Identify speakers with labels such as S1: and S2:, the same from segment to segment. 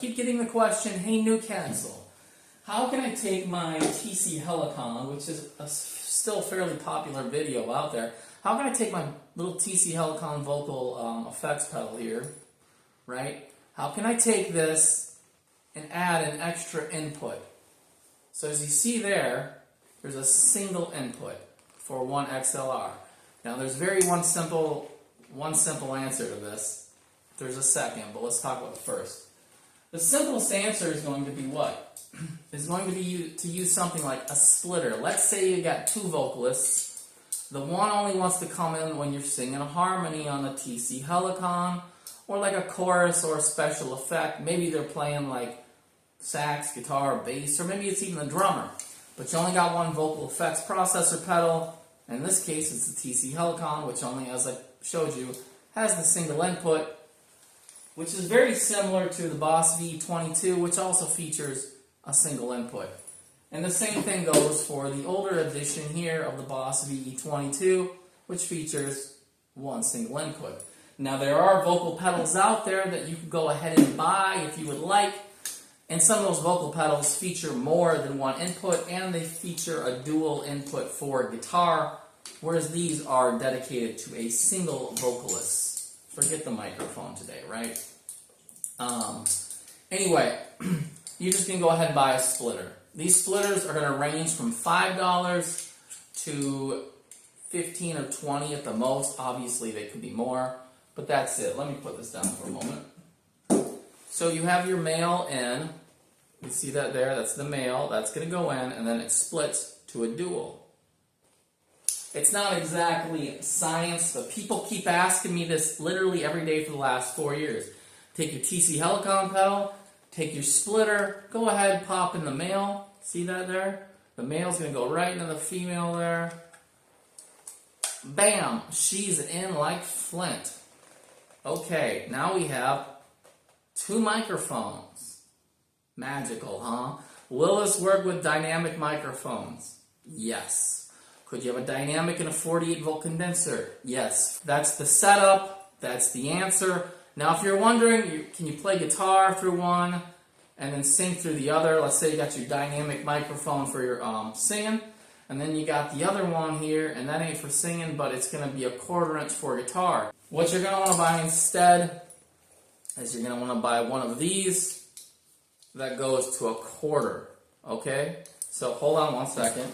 S1: Keep getting the question, hey Newcastle, how can I take my TC Helicon, which is a still fairly popular video out there, how can I take my little TC Helicon vocal effects pedal here, right? How can I take this and add an extra input? So as you see there's a single input for one XLR. Now there's one simple answer to this. There's a second, but let's talk about it first. The simplest answer is going to be what? Is going to be to use something like a splitter. Let's say you got two vocalists. The one only wants to come in when you're singing a harmony on the TC Helicon, or like a chorus or a special effect. Maybe they're playing like sax, guitar, bass, or maybe it's even the drummer. But you only got one vocal effects processor pedal. In this case, it's the TC Helicon, which only, as I showed you, has the single input, which is very similar to the Boss V22, which also features a single input. And the same thing goes for the older edition here of the Boss VE22, which features one single input. Now there are vocal pedals out there that you can go ahead and buy if you would like, and some of those vocal pedals feature more than one input, and they feature a dual input for guitar, whereas these are dedicated to a single vocalist. Forget the microphone today, right? Anyway, you're just going to go ahead and buy a splitter. These splitters are going to range from $5 to $15 or $20 at the most. Obviously, they could be more, but that's it. Let me put this down for a moment. So you have your male in. You see that there? That's the male. That's going to go in, and then it splits to a dual. It's not exactly science, but people keep asking me this literally every day for the last 4 years. Take your TC Helicon pedal, take your splitter, go ahead, pop in the male. See that there? The male's going to go right into the female there. Bam! She's in like flint. Okay, now we have two microphones. Magical, huh? Will this work with dynamic microphones? Yes. Could you have a dynamic and a 48 volt condenser? Yes. That's the setup. That's the answer. Now if you're wondering, can you play guitar through one and then sing through the other? Let's say you got your dynamic microphone for your singing, and then you got the other one here, and that ain't for singing, but it's going to be a 1/4 inch for guitar. What you're going to want to buy instead is you're going to want to buy one of these that goes to a 1/4. Okay? So hold on one second.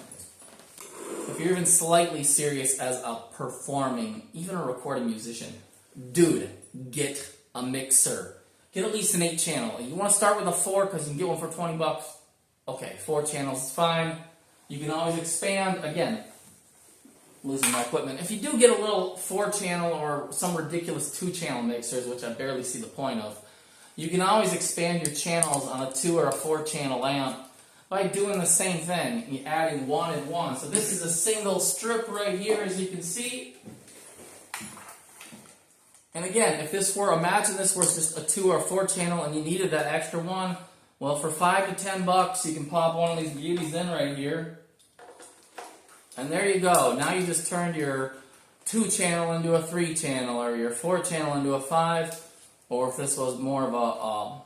S1: If you're even slightly serious as a performing, even a recording musician, dude, get a mixer. Get at least an 8-channel. You want to start with a 4 because you can get one for $20. Okay, 4 channels is fine. You can always expand. Again, losing my equipment. If you do get a little 4-channel or some ridiculous 2-channel mixers, which I barely see the point of, you can always expand your channels on a 2 or a 4-channel amp by doing the same thing, you're adding 1 and 1. So this is a single strip right here, as you can see. And again, if this were, imagine this was just a 2 or 4 channel and you needed that extra one, well, for $5 to $10, you can pop one of these beauties in right here. And there you go. Now you just turned your 2-channel into a 3-channel, or your 4-channel into a 5, or if this was more of a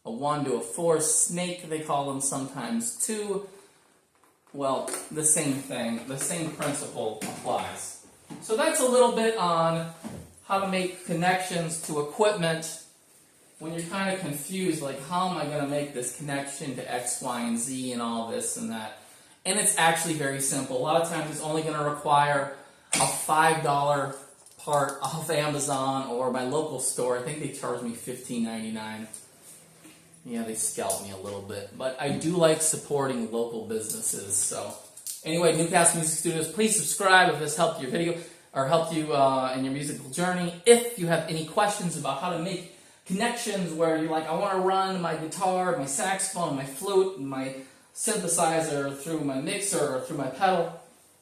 S1: 1 to a 4 snake, they call them sometimes too. Well, the same thing, the same principle applies. So that's a little bit on how to make connections to equipment when you're kind of confused, like how am I going to make this connection to X, Y, and Z and all this and that. And it's actually very simple. A lot of times it's only going to require a $5 part off Amazon or my local store. I think they charge me $15.99. Yeah, they scalp me a little bit, but I do like supporting local businesses. So anyway, Newcastle Music Studios, please subscribe if this helped your video or helped you in your musical journey. If you have any questions about how to make connections where you're like, I want to run my guitar, my saxophone, my flute, and my synthesizer through my mixer or through my pedal,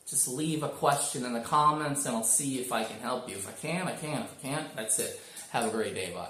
S1: just leave a question in the comments and I'll see if I can help you. If I can, I can. If I can't, that's it. Have a great day. Bye.